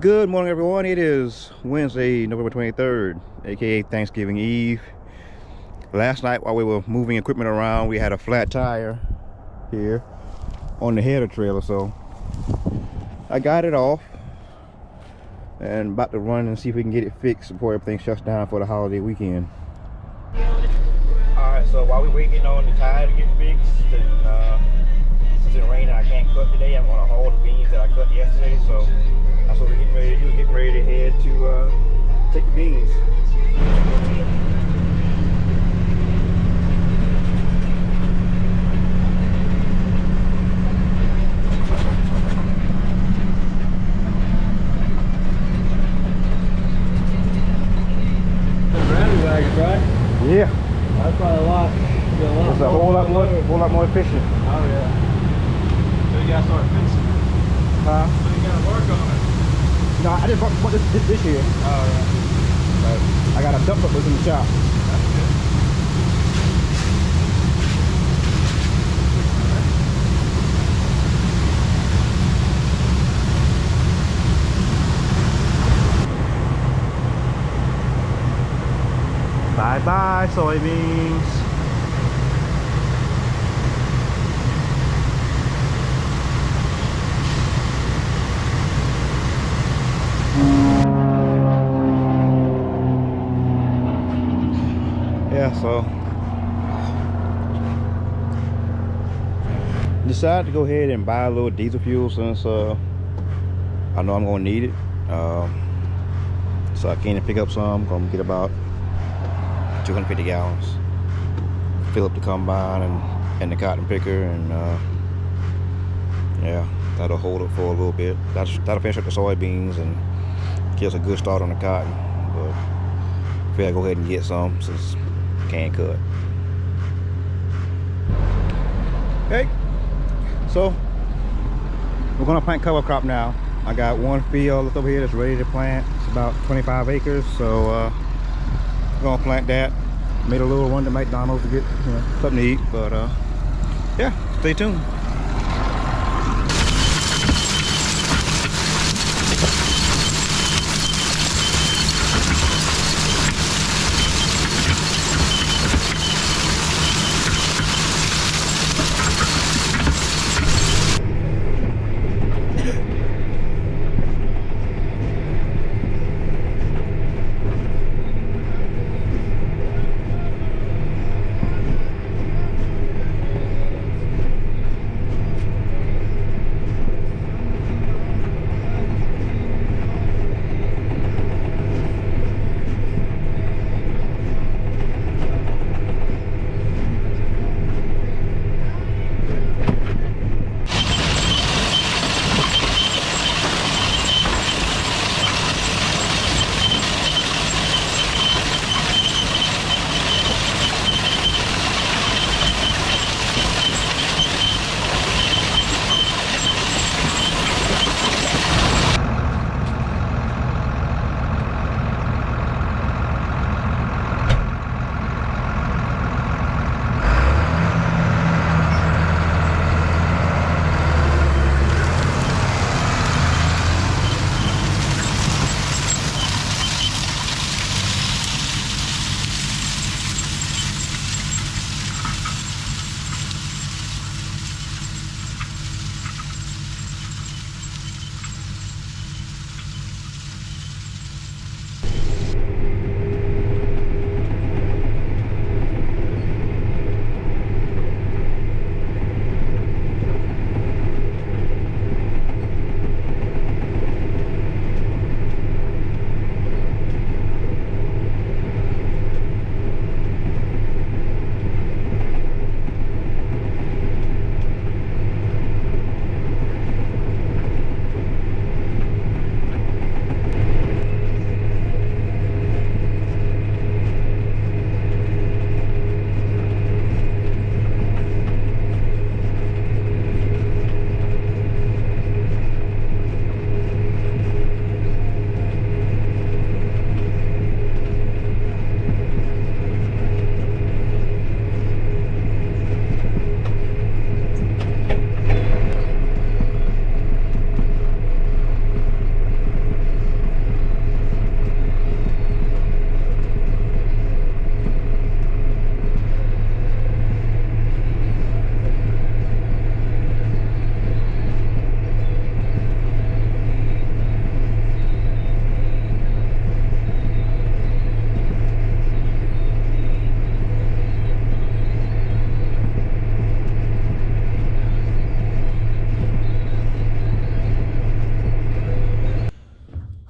Good morning, everyone. It is Wednesday, November 23rd, aka Thanksgiving Eve. Last night, while we were moving equipment around, we had a flat tire here on the header trailer, so I got it off and about to run and see if we can get it fixed before everything shuts down for the holiday weekend. Alright, so while we're waiting on the tire to get fixed, and since it's raining, I can't cut today. I'm going to haul the beans that I cut yesterday, so that's what we're getting ready to do. Getting ready to head to take the beans. Right? Yeah. That's probably a lot. It's a whole lot more efficient. Oh yeah. So you gotta start fencing. Huh? So you gotta work on it. No, I just bought this year. Oh yeah. I got a dump truck in the shop. That's good. Bye-bye, soybeans. Yeah, so decided to go ahead and buy a little diesel fuel since I know I'm gonna need it. So I came to pick up some. Gonna get about 250 gallons. Fill up the combine and the cotton picker, and yeah, that'll hold it for a little bit. That'll finish up the soybeans and get us a good start on the cotton. But I feel like go ahead and get some since I can't cut. Okay, so we're gonna plant cover crop now. I got one field left over here that's ready to plant. It's about 25 acres, so we're gonna plant that. Made a little run to McDonald's to get something to eat, but yeah, stay tuned.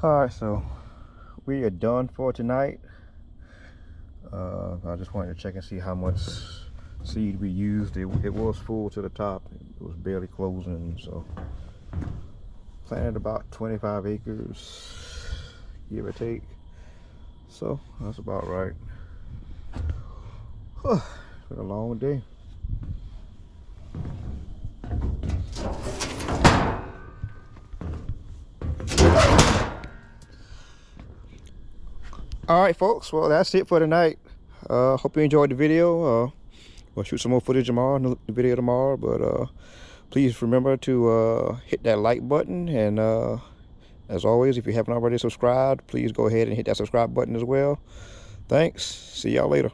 All right, so we are done for tonight. I just wanted to check and see how much seed we used. It was full to the top. It was barely closing, so planted about 25 acres, give or take. So that's about right. It's been a long day. All right, folks. Well, that's it for tonight. Hope you enjoyed the video. We'll shoot some more footage tomorrow, the video tomorrow. But please remember to hit that like button. And as always, if you haven't already subscribed, please go ahead and hit that subscribe button as well. Thanks. See y'all later.